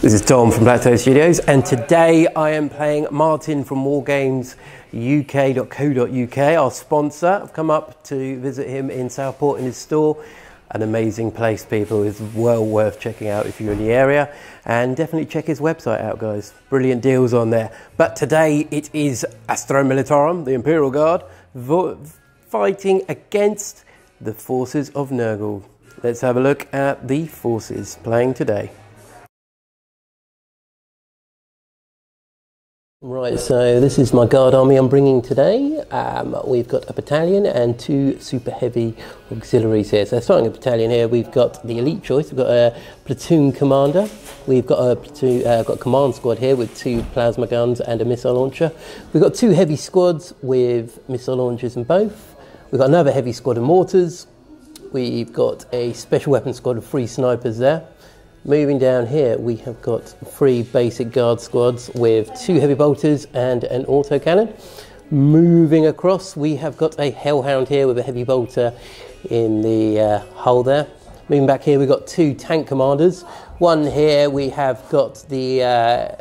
This is Tom from BlackToad Studios, and today I am playing Martin from wargamesuk.co.uk, our sponsor. I've come up to visit him in Southport in his store. An amazing place, people. It's well worth checking out if you're in the area, and definitely check his website out, guys. Brilliant deals on there. But today it is Astra Militarum, the Imperial Guard, fighting against the forces of Nurgle. Let's have a look at the forces playing today. Right, so this is my guard army I'm bringing today. We've got a battalion and two super heavy auxiliaries here. So starting a battalion here, we've got the elite choice. We've got a platoon commander. We've got a command squad here with two plasma guns and a missile launcher. We've got two heavy squads with missile launchers in both. We've got another heavy squad of mortars. We've got a special weapons squad of 3 snipers there. Moving down here, we have got 3 basic guard squads with 2 heavy bolters and an autocannon. Moving across, we have got a hellhound here with a heavy bolter in the hull there. Moving back here, we've got 2 tank commanders. One here, we have got the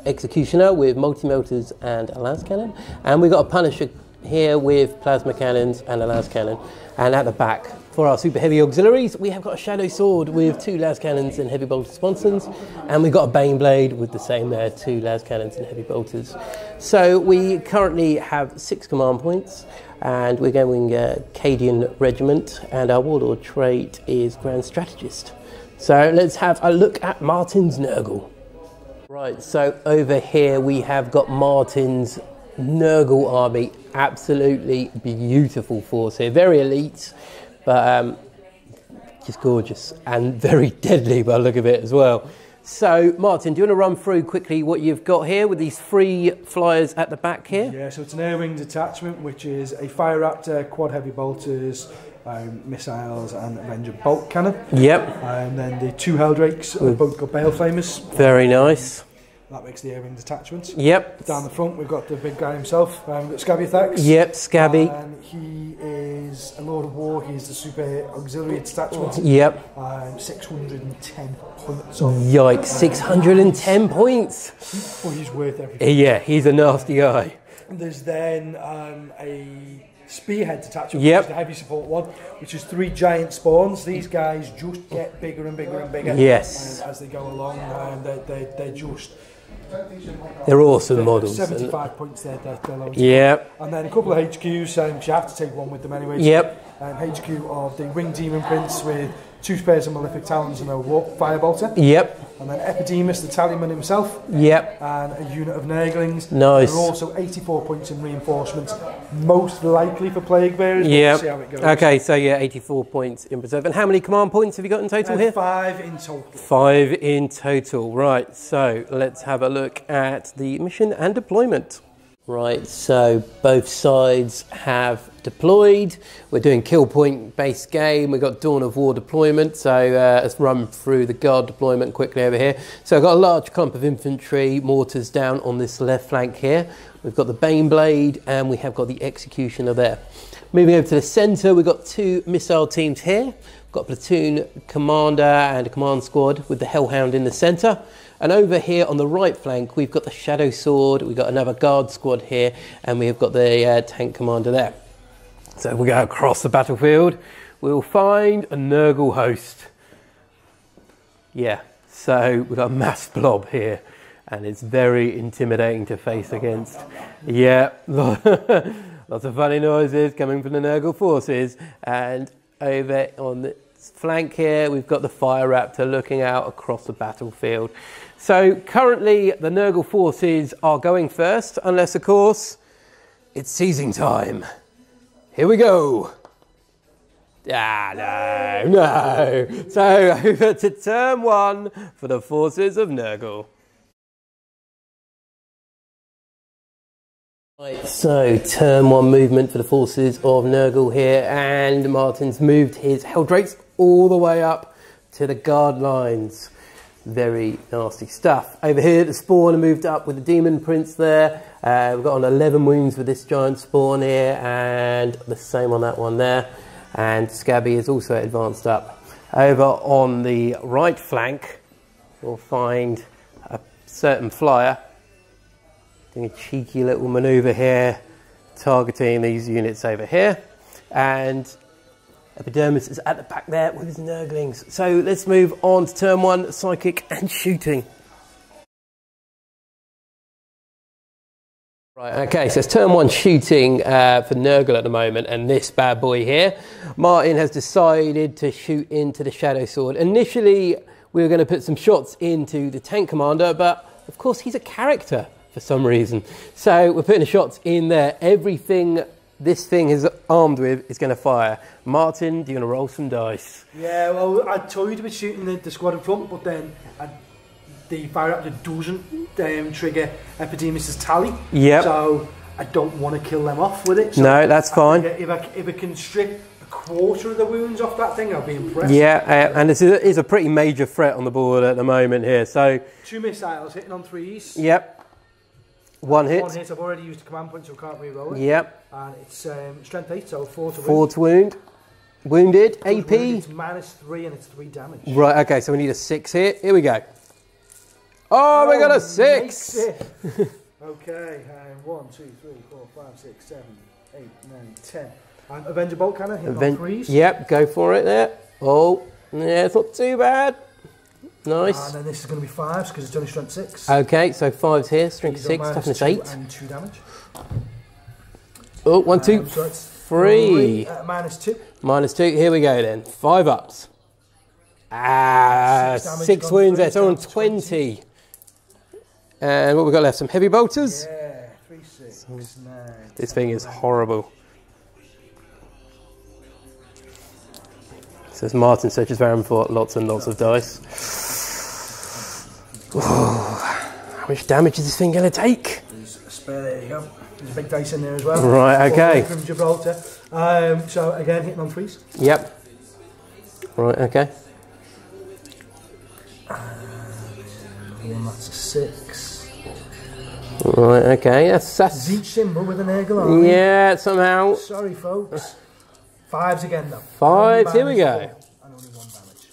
executioner with multi-motors and a las cannon. And we've got a punisher here with plasma cannons and a las cannon. And at the back, for our super heavy auxiliaries, we have got a shadow sword with 2 las cannons and heavy bolter sponsons, and we've got a bane blade with the same there, 2 las cannons and heavy bolters. So we currently have 6 command points, and we're going Cadian Regiment, and our warlord trait is Grand Strategist. So let's have a look at Martin's Nurgle. Right, so over here we have got Martin's Nurgle army. Absolutely beautiful force here, very elite, but just gorgeous and very deadly by the look of it as well. So Martin, do you want to run through quickly what you've got here with these 3 flyers at the back here? Yeah, so it's an air wing detachment, which is a Fire Raptor, quad heavy bolters, missiles and Avenger bolt cannon. Yep. And then the 2 Helldrakes, both got bale flamers. Very nice. That makes the air wing detachment. Yep. Down the front, we've got the big guy himself. We've got Scabby attacks. Yep, Scabby. And he is a Lord of War. He's the super auxiliary detachment. Yep. 610 points. Yikes, 610 points. Well, he's worth everything. Yeah, he's a nasty guy. There's then a spearhead detachment, which is the heavy support one, which is 3 giant spawns. These guys just get bigger and bigger and bigger. Yes. As they go along, they're just... They're awesome models. 75 points there. Yep. And then a couple of HQs, because you have to take one with them anyway. Yep. HQ of the Winged Demon Prince with 2 spares of Malefic Talons and a Fire Bolter. Yep. And then Epidemus, the Tallyman himself. Yep. And a unit of Nurglings. Nice. There are also 84 points in reinforcements, most likely for Plague Bearers. Yep. We'll see how it goes. Okay, so yeah, 84 points in reserve. And how many command points have you got in total here? 5 in total. 5 in total. Right, so let's have a look at the mission and deployment. Right, so both sides have deployed. We're doing kill point based game. We've got Dawn of War deployment. So let's run through the guard deployment quickly over here. So I've got a large clump of infantry mortars down on this left flank here. We've got the Bane Blade and we have got the Executioner there. Moving over to the centre, we've got 2 missile teams here. We've got a platoon commander and a command squad with the Hellhound in the centre. And over here on the right flank, we've got the Shadow Sword, we've got another guard squad here, and we've got the tank commander there. So if we go across the battlefield, we'll find a Nurgle host. Yeah, so we've got a mass blob here, and it's very intimidating to face against. Yeah, lots of funny noises coming from the Nurgle forces. And over on the flank here, we've got the Fire Raptor looking out across the battlefield. So currently the Nurgle forces are going first, unless of course it's seizing time. Here we go. No. So over to turn 1 for the forces of Nurgle. Right, so turn 1 movement for the forces of Nurgle here, and Martin's moved his Helldrakes all the way up to the guard lines. Very nasty stuff. Over here the spawn are moved up with the Demon Prince there. We've got on 11 wounds with this giant spawn here, and the same on that one there. And Scabby is also advanced up. Over on the right flank we'll find a certain flyer. Doing a cheeky little manoeuvre here, targeting these units over here. And Epidermis is at the back there with his Nurglings. So let's move on to turn 1, psychic and shooting. Right, okay, so it's turn 1 shooting for Nurgle at the moment, and this bad boy here. Martin has decided to shoot into the Shadow Sword. Initially, we were going to put some shots into the tank commander, but of course he's a character for some reason. So we're putting the shots in there. Everything this thing is armed with is going to fire. Martin, do you want to roll some dice? Yeah, well, I toyed with shooting the squad in front, but then the fire raptor doesn't trigger Epidermis's tally. Yep. So I don't want to kill them off with it. So no, that's fine. If I can strip a quarter of the wounds off that thing, I'll be impressed. Yeah, and this is a pretty major threat on the board at the moment here. So 2 missiles hitting on 3s. Yep. One hit. I've already used a command point, so I can't re-roll it. Yep. And it's strength 8, so 4 to wound. 4 to wound. Wounded. AP. It's -3 and it's 3 damage. Right, okay, so we need a 6 hit. Here we go. Oh, we got a 6! Okay, 1, 2, 3, 4, 5, 6, 7, 8, 9, 10. And Avenger Bolt Cannon, hit on 3s. Yep, go for it there. Oh, yeah, it's not too bad. Nice. And then this is going to be 5s because it's only strength 6. Okay, so 5's here, strength 6, toughness 8. And 2 damage. Oh, 1, 2, so 3. -2. -2, here we go then. 5 ups. 6 wounds there, so on 20. And what we got left? Some heavy bolters? Yeah, 3, 6, 9. This thing is horrible. Says Martin searches Varum for lots and lots of dice. Ooh, how much damage is this thing going to take? There's a spare, there you go. There's a big dice in there as well. Right, okay. From Gibraltar. So again, hitting on 3s. Yep. Right, okay. One that's a 6. Right, okay. That's each symbol with an Nurgle on. Yeah, somehow. Sorry, folks. 5s again, though. 5s, here we go. And only 1 damage.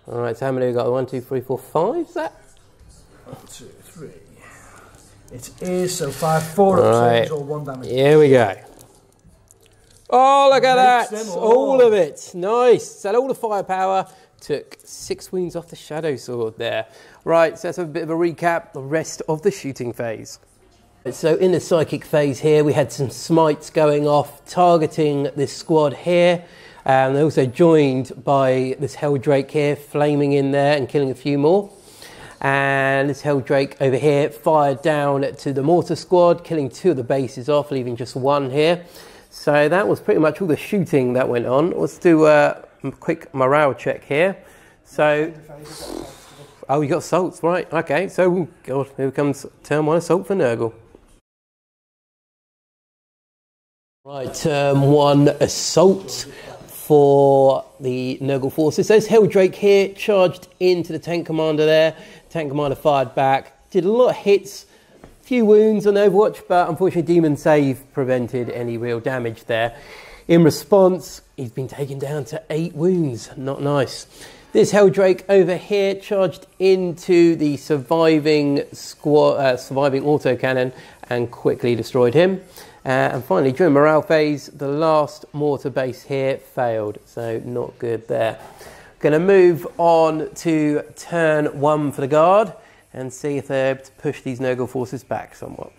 Alright, so how many have we got? 1, 2, 3, 4, 5, is that? 1, 2, 3. It is, so 5, 4 upturns or 1 damage. Here we go. Oh, look at that! All of it. Nice. So all the firepower. Took 6 wounds off the Shadow Sword there. Right, so let's have a bit of a recap, the rest of the shooting phase. So in the psychic phase here, we had some smites going off, targeting this squad here. They're also joined by this Helldrake here, flaming in there and killing a few more. And this Helldrake over here fired down to the mortar squad, killing 2 of the bases off, leaving just 1 here. So that was pretty much all the shooting that went on. Let's do a quick morale check here. So, oh, you got assaults, right? Okay, so God, here comes turn 1 assault for Nurgle. Right, turn 1 assault for the Nurgle forces. There's Helldrake here, charged into the tank commander there. Tank commander fired back, did a lot of hits. Few wounds on Overwatch, but unfortunately Demon Save prevented any real damage there. In response, he's been taken down to 8 wounds. Not nice. This Helldrake over here charged into the surviving autocannon and quickly destroyed him. And finally, during morale phase, the last mortar base here failed, so not good there. Going to move on to turn 1 for the Guard and see if they're able to push these Nurgle forces back somewhat.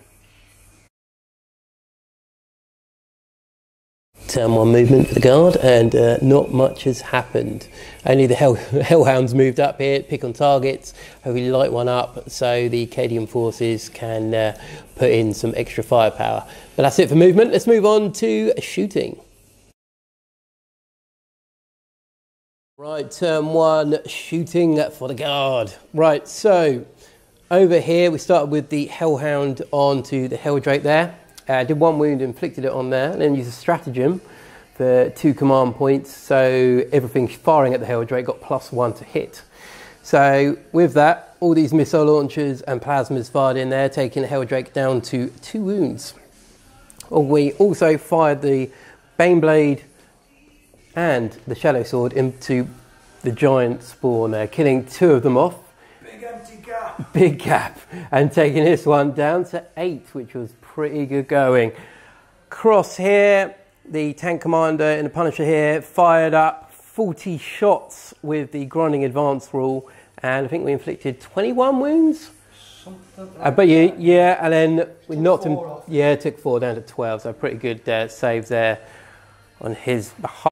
Turn 1 movement for the Guard, and not much has happened. Only the Hellhounds moved up here, pick on targets, hopefully light one up so the Cadian forces can put in some extra firepower. But that's it for movement. Let's move on to shooting. Right, turn 1 shooting for the Guard. Right, so over here we started with the Hellhound onto the Helldrake there. Did 1 wound, inflicted it on there, and then used a stratagem for 2 command points, so everything firing at the Helldrake got +1 to hit. So with that, all these missile launchers and plasmas fired in there, taking the Helldrake down to 2 wounds. We also fired the Baneblade and the Shadow Sword into the giant spawn there, killing 2 of them off. big empty gap. Big gap. And taking this one down to 8, which was pretty good going. Cross here, the tank commander and the Punisher here fired up 40 shots with the grinding advance rule, and I think we inflicted 21 wounds. But yeah, and then we knocked him. Yeah, took 4 down to 12. So pretty good save there on his behalf.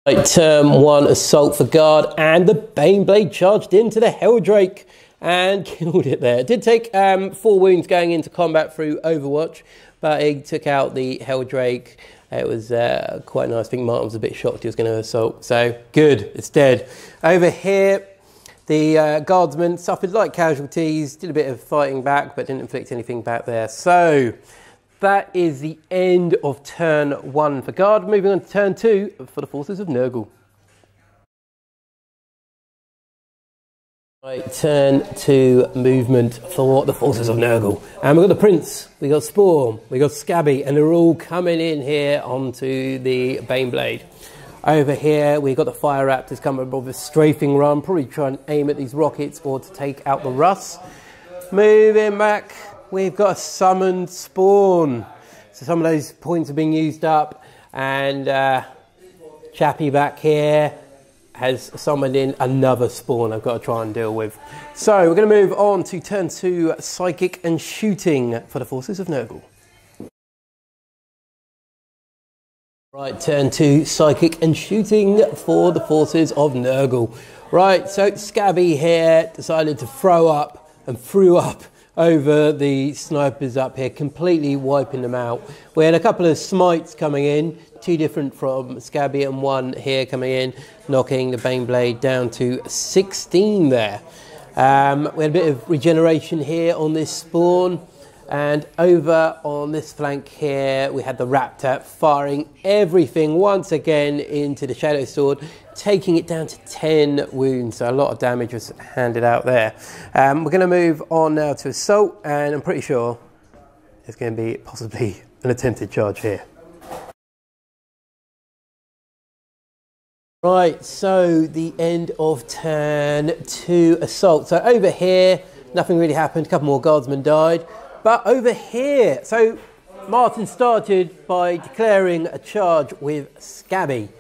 Right, turn 1 assault for guard, and the Baneblade charged into the Helldrake and killed it there. It did take 4 wounds going into combat through Overwatch, but he took out the Helldrake. It was quite nice. I think Martin was a bit shocked he was going to assault. So good, it's dead. Over here, the guardsman suffered light casualties, did a bit of fighting back, but didn't inflict anything back there. So that is the end of turn 1 for guard. Moving on to turn 2 for the forces of Nurgle. Right, turn 2 movement for the forces of Nurgle. And we've got the Prince, we've got Spawn, we've got Scabby, and they're all coming in here onto the Baneblade. Over here, we've got the Fire Raptors coming with a strafing run, probably trying to aim at these rockets or to take out the Russ. Moving back, we've got a summoned Spawn. So some of those points are being used up, and Chappie back here has summoned in another Spawn I've got to try and deal with. So we're going to move on to turn 2, Psychic and Shooting for the forces of Nurgle. Right, turn 2, Psychic and Shooting for the forces of Nurgle. Right, so Scabby here decided to throw up and threw up over the snipers up here, completely wiping them out. We had a couple of smites coming in, 2 different from Scabby and 1 here coming in, knocking the Baneblade down to 16 there. We had a bit of regeneration here on this Spawn. And over on this flank here, we had the Raptor firing everything once again into the Shadow Sword, taking it down to 10 wounds. So a lot of damage was handed out there. We're going to move on now to Assault, and I'm pretty sure there's going to be possibly an attempted charge here. Right, so the end of turn 2 Assault. So over here, nothing really happened. A couple more guardsmen died. But over here, so Martin started by declaring a charge with Scabby.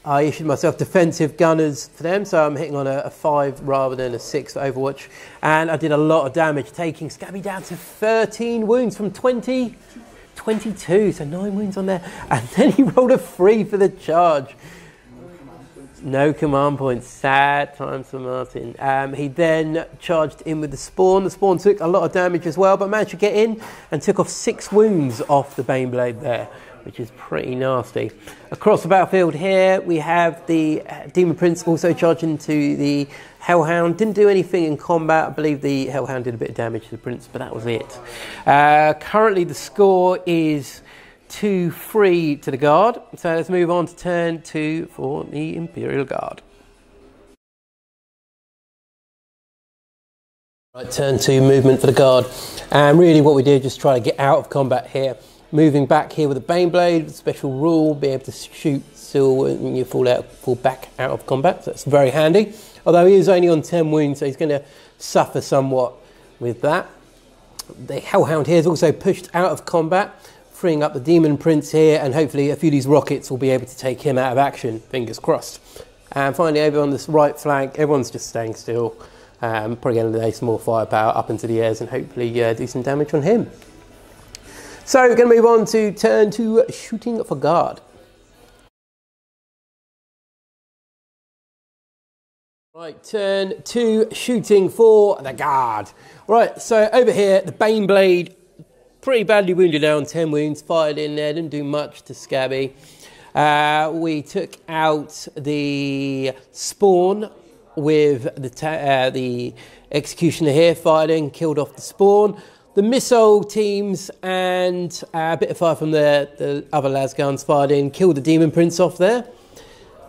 I issued myself defensive gunners for them, so I'm hitting on a 5 rather than a 6 for Overwatch. And I did a lot of damage, taking Scabby down to 13 wounds from 20, 22, so 9 wounds on there. And then he rolled a 3 for the charge. No command points, sad times for Martin. He then charged in with the Spawn. The Spawn took a lot of damage as well, but managed to get in and took off 6 wounds off the Baneblade there, which is pretty nasty. Across the battlefield here, we have the Demon Prince also charging to the Hellhound. Didn't do anything in combat. I believe the Hellhound did a bit of damage to the Prince, but that was it. Currently the score is 2-3 to the Guard. So let's move on to turn 2 for the Imperial Guard. Right, turn 2 movement for the Guard. And really what we did, just try to get out of combat here. Moving back here with a Baneblade, special rule, be able to shoot still when you fall back out of combat. So that's very handy. Although he is only on 10 wounds, so he's going to suffer somewhat with that. The Hellhound here is also pushed out of combat, freeing up the Demon Prince here, and hopefully a few of these rockets will be able to take him out of action, fingers crossed. And finally over on this right flank, everyone's just staying still, probably going to lay some more firepower up into the airs and hopefully do some damage on him. So we're going to move on to turn 2, Shooting for Guard. Right, turn 2, Shooting for the Guard. Right, so over here, the Baneblade, pretty badly wounded now on 10 wounds, fired in there, didn't do much to Scabby. We took out the Spawn with the Executioner here, fired in, killed off the Spawn. The missile teams and a bit of fire from the other lasguns fired in, killed the Demon Prince off there.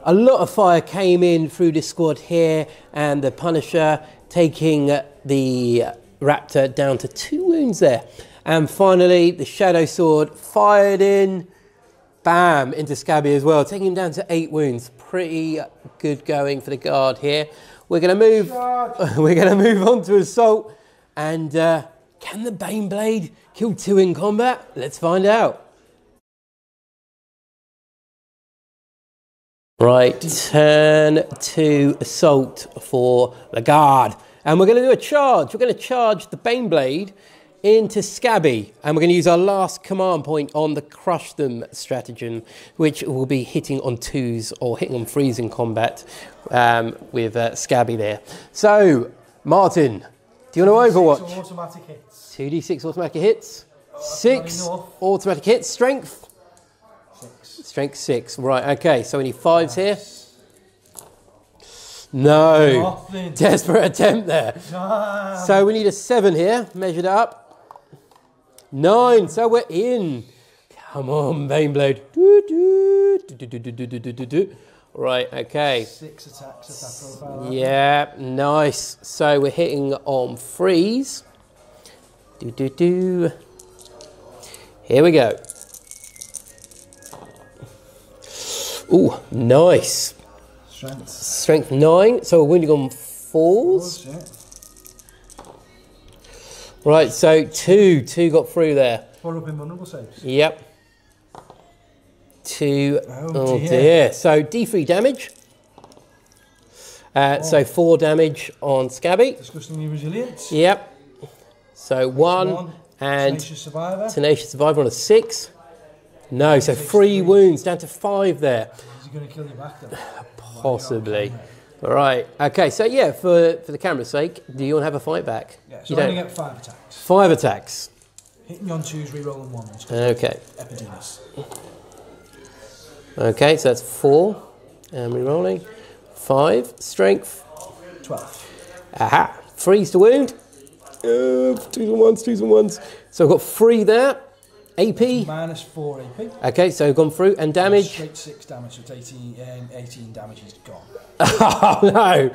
A lot of fire came in through this squad here, and the Punisher taking the Raptor down to 2 wounds there. And finally, the Shadow Sword fired in, Bam, into Scabby as well, taking him down to 8 wounds. Pretty good going for the guard here. We're going to move. We're going to move on to assault. And can the Baneblade kill 2 in combat? Let's find out. Right, turn to assault for the guard. And we're going to do a charge. We're going to charge the Baneblade into Scabby. And we're going to use our last command point on the Crush Them stratagem, which will be hitting on 2s or hitting on 3s in combat with Scabby there. So, Martin, do you want to Overwatch? 2d6 automatic hits. 2d6 automatic hits. 6 automatic hits. Strength? 6. Strength 6. Right, okay. So we need 5s here. No. Nothing. Desperate attempt there. So we need a 7 here. Measured up. 9. So we're in. Come on, Baneblade. Right, okay. 6 attacks at that profile. Yeah, nice. So we're hitting on 3s. Here we go. Ooh, nice. Strength 9. So we're winning on 4s. Right, so 2 got through there. 4 up in vulnerable saves. Yep. 2. Oh dear. So D3 damage. So 4 damage on Scabby. Disgustingly resilient. Yep. So 1 and Tenacious Survivor on a 6. No, so 3 wounds down to 5 there. Is he going to kill you back though? Possibly. All right. Okay. So yeah, for the camera's sake, do you want to have a fight back? Yeah. So you only get 5 attacks. 5 attacks. Hitting on 2s, rerolling 1s. Okay. Epidemus. Okay. So that's 4, and rerolling 5. Strength 12. Aha. 3s to wound. 2s and 1s. So I've got 3 there. AP? Minus 4 AP. Okay, so gone through. And damage? Straight 6 damage, so it's 18 damage is gone. Oh, no.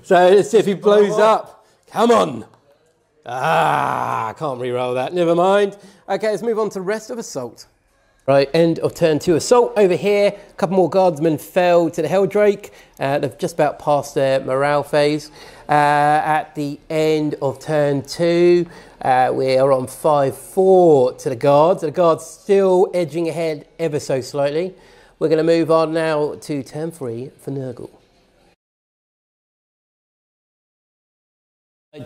So let's see if he blows up. Come on. I can't re-roll that. Never mind. Okay, let's move on to the rest of Assault. Right, end of turn 2 Assault. Over here, a couple more guardsmen fell to the Helldrake. They've just about passed their morale phase. At the end of turn 2, we are on 5-4 to the guards. The guards still edging ahead ever so slightly. We're going to move on now to turn 3 for Nurgle.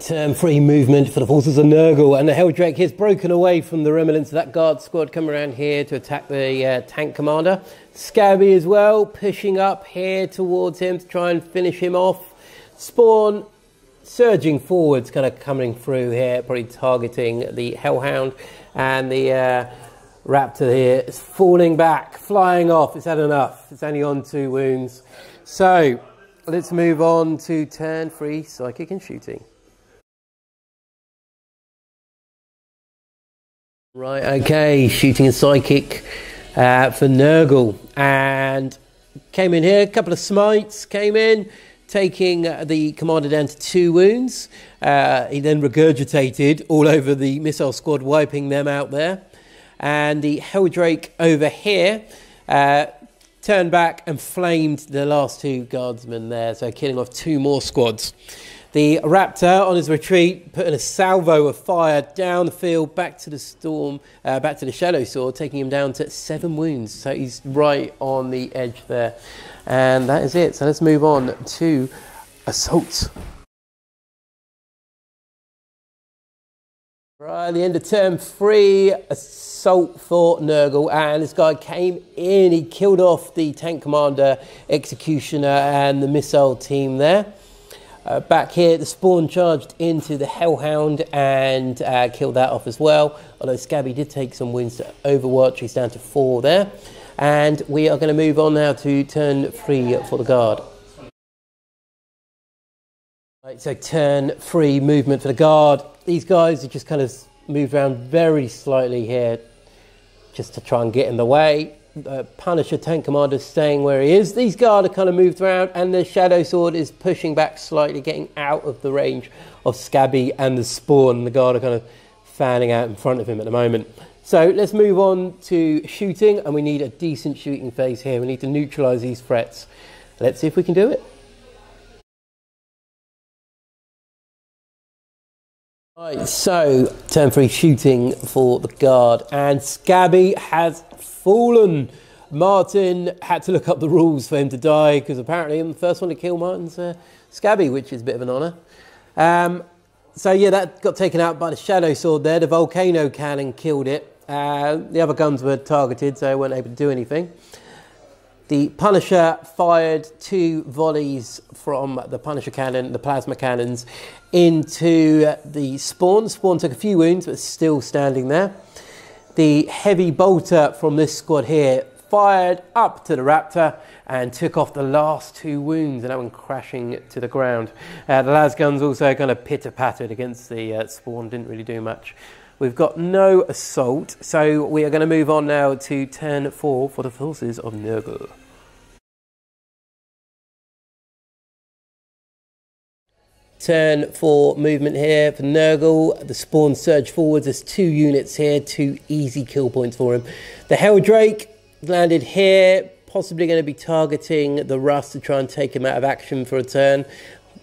Turn 3 movement for the forces of Nurgle, and the Helldrake has broken away from the remnants of that guard squad, come around here to attack the tank commander. Scabby as well, pushing up here towards him to try and finish him off. Spawn surging forwards, kind of coming through here, probably targeting the Hellhound, and the Raptor here is falling back, flying off. It's had enough. It's only on 2 wounds. So let's move on to turn 3 Psychic and Shooting. Right, okay, Shooting and Psychic for Nurgle, and came in here, a couple of smites came in, taking the commander down to 2 wounds. He then regurgitated all over the missile squad, wiping them out there. And the Helldrake over here turned back and flamed the last 2 guardsmen there, so killing off 2 more squads. The Raptor on his retreat, putting a salvo of fire down the field, back to the storm, back to the Shadow Sword, taking him down to 7 wounds. So he's right on the edge there. And that is it. So let's move on to Assault. Right, the end of turn 3, Assault for Nurgle, and this guy came in, he killed off the tank commander, Executioner, and the missile team there. Back here, the Spawn charged into the Hellhound and killed that off as well. Although Scabby did take some wins to Overwatch, he's down to 4 there. And we are going to move on now to turn 3 for the Guard. Right, so turn 3 movement for the Guard. These guys have just kind of moved around very slightly here, just to try and get in the way. Punisher tank commander staying where he is. These guard are kind of moved around, and the Shadow Sword is pushing back slightly, getting out of the range of Scabby and the Spawn. The guard are kind of fanning out in front of him at the moment. So let's move on to shooting, and we need a decent shooting phase here. We need to neutralise these threats. Let's see if we can do it. Right, so turn 3 shooting for the guard, and Scabby has fallen. Martin had to look up the rules for him to die, because apparently I'm the first one to kill Martin's Scabby, which is a bit of an honour. So yeah, that got taken out by the Shadow Sword there. The Volcano Cannon killed it. The other guns were targeted, so they weren't able to do anything. The Punisher fired 2 volleys from the Punisher cannon, the plasma cannons, into the Spawn. The Spawn took a few wounds, but still standing there. The Heavy Bolter from this squad here fired up to the Raptor and took off the last 2 wounds, and that went crashing to the ground. The las guns also kind of pitter-pattered against the Spawn, didn't really do much. We've got no assault, so we are going to move on now to turn 4 for the forces of Nurgle. Turn 4 movement here for Nurgle. The Spawn surge forwards. There's 2 units here, 2 easy kill points for him. The Helldrake landed here, possibly going to be targeting the Rust to try and take him out of action for a turn,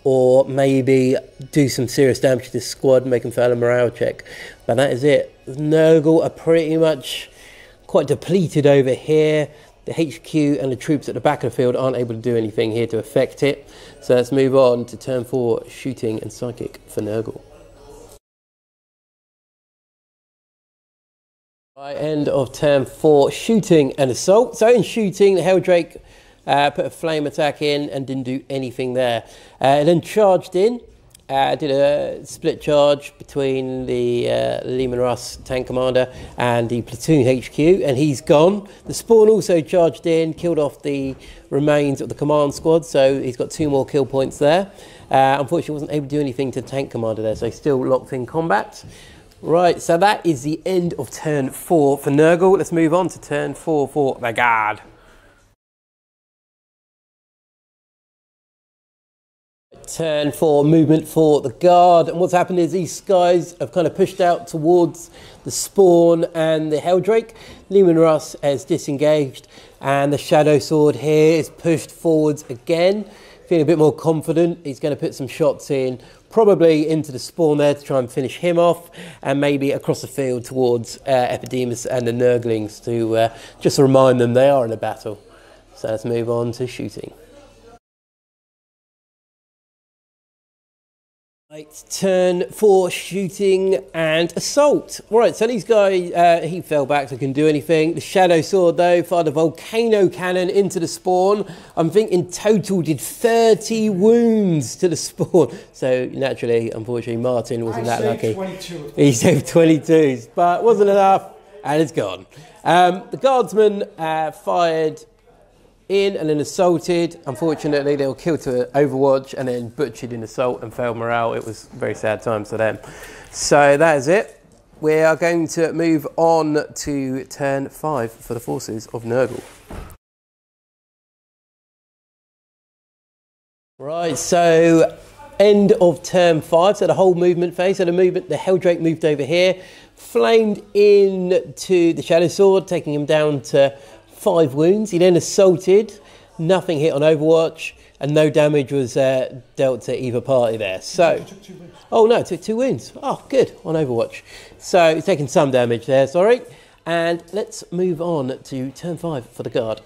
or maybe do some serious damage to this squad, make him fail a morale check. But that is it. Nurgle are pretty much quite depleted over here. The HQ and the troops at the back of the field aren't able to do anything here to affect it. So let's move on to turn 4, shooting and psychic for Nurgle. Right, end of turn 4, shooting and assault. So in shooting, the Helldrake put a flame attack in and didn't do anything there. It then charged in, did a split charge between the Lehman Russ tank commander and the platoon HQ, and he's gone. The Spawn also charged in, killed off the remains of the command squad, so he's got 2 more kill points there. Unfortunately, wasn't able to do anything to the tank commander there, so he's still locked in combat. Right, so that is the end of turn 4 for Nurgle. Let's move on to turn 4 for the Guard. Turn 4 movement for the Guard, and what's happened is these guys have kind of pushed out towards the Spawn and the Helldrake. Lehman Russ has disengaged, and the Shadow Sword here is pushed forwards again. Feeling a bit more confident, he's going to put some shots in, probably into the Spawn there to try and finish him off, and maybe across the field towards Epidemus and the Nurglings to just remind them they are in a battle. So let's move on to shooting. Right, turn 4 shooting and assault. Right, so these guys, he fell back, so couldn't do anything. The Shadow Sword, though, fired a Volcano Cannon into the Spawn. I think in total did 30 wounds to the Spawn. So naturally, unfortunately, Martin wasn't that lucky. 22. He saved 22, but wasn't enough, and it's gone. The Guardsmen fired in and then assaulted. Unfortunately, they were killed to Overwatch and then butchered in assault and failed morale. It was very sad times for them. So that is it. We are going to move on to turn 5 for the forces of Nurgle. Right, so end of turn 5, so the whole movement phase. So the Helldrake moved over here, flamed into the Shadow Sword, taking him down to 5 wounds. He then assaulted, nothing hit on Overwatch, and no damage was dealt to either party there. So, oh no, took 2 wounds. Oh, good, on Overwatch. So he's taking some damage there, sorry. And let's move on to turn 5 for the Guard.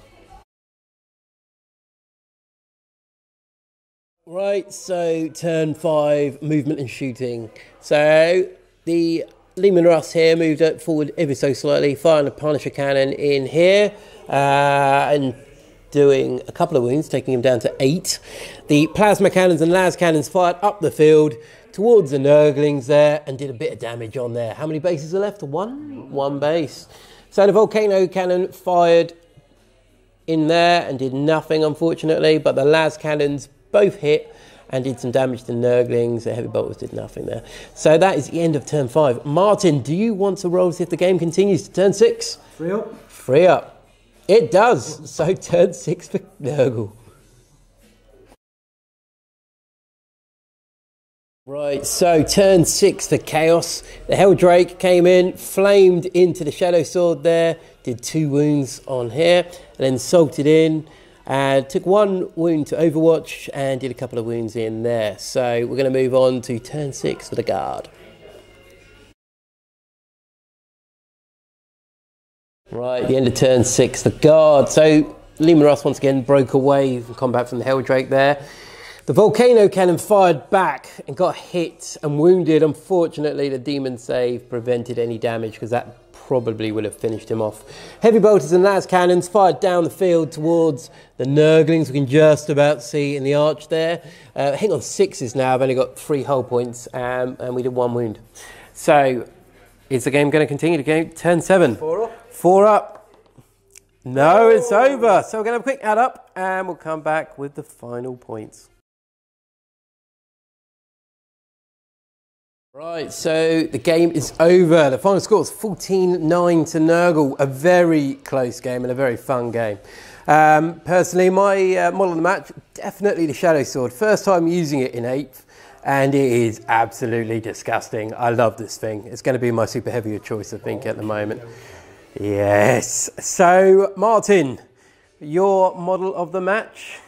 Right, so turn 5, movement and shooting. So the Lehman Russ here moved up forward ever so slightly, firing a Punisher cannon in here, and doing a couple of wounds, taking him down to 8. The plasma cannons and las cannons fired up the field towards the Nurglings there and did a bit of damage on there. How many bases are left? 1? 1 base. So the Volcano Cannon fired in there and did nothing, unfortunately, but the las cannons both hit and did some damage to Nurglings. The Heavy Bolters did nothing there. So that is the end of turn 5. Martin, do you want to roll as if the game continues to turn 6? Free up. Free up. It does. So turn 6 for Nurgle. Right, so turn 6 for Chaos. The Helldrake came in, flamed into the Shadow Sword there, did 2 wounds on here, and then salted in, and took 1 wound to Overwatch, and did a couple of wounds in there. So we're going to move on to turn 6 for the Guard. Right, the end of turn 6, the Guard. So Lima Ross once again broke away from combat from the Helldrake there. The volcano cannon fired back and got hit and wounded. Unfortunately, the demon save prevented any damage because that probably would have finished him off. Heavy bolters and las cannons fired down the field towards the Nurglings. We can just about see in the arch there. Hit on 6s now. I've only got 3 hull points and we did 1 wound. So is the game going to continue to go? Turn 7. 4 up. 4 up. No, it's over. So we're going to have a quick add up and we'll come back with the final points. Right, so the game is over. The final score is 14-9 to Nurgle. A very close game and a very fun game. Personally, my model of the match, definitely the Shadow Sword. First time using it in 8th, and it is absolutely disgusting. I love this thing. It's going to be my super heavy of choice, I think, at the moment. Yes. So, Martin, your model of the match?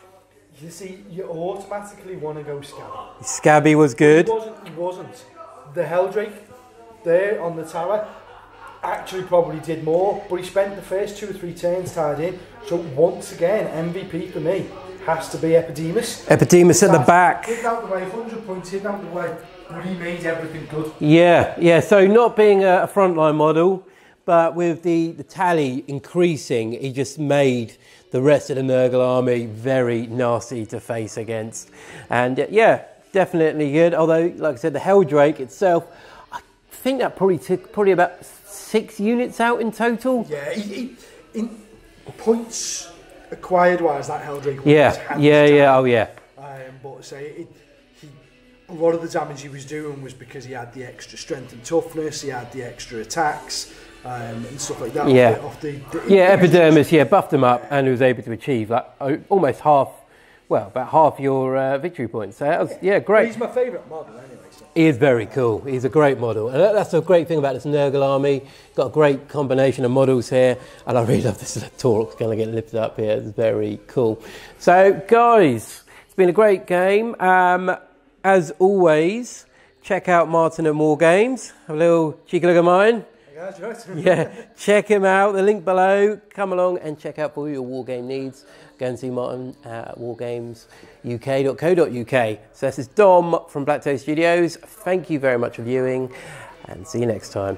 You see, you automatically want to go Scabby. Scabby was good. He wasn't. The Helldrake there on the tower actually probably did more, but he spent the first 2 or 3 turns tied in. So once again, MVP for me has to be Epidemus. Epidemus at the back. Hidden out the way, 100 points hidden out the way, but he made everything good. Yeah. So not being a frontline model, but with the tally increasing, he just made the rest of the Nurgle army very nasty to face against. And yeah, definitely good. Although, like I said, the Helldrake itself, I think that probably took about 6 units out in total. Yeah, in points acquired wise, that Helldrake was oh yeah. But say a lot of the damage he was doing was because he had the extra strength and toughness, he had the extra attacks. And stuff like that. Epidermis, buffed him up and was able to achieve like almost about half your victory points. So that was, great. He's my favourite model anyway. So. He is very cool. He's a great model. And that's a great thing about this Nurgle army. Got a great combination of models here. And I really love this little Torque going to get lifted up here. It's very cool. So, guys, it's been a great game. As always, check out Martin at More Games. Have a little cheeky look at mine. Check him out. The link below. Come along and check out for all your wargame needs. Go and see Martin at wargamesuk.co.uk. So this is Dom from BlackToad Studios. Thank you very much for viewing and see you next time.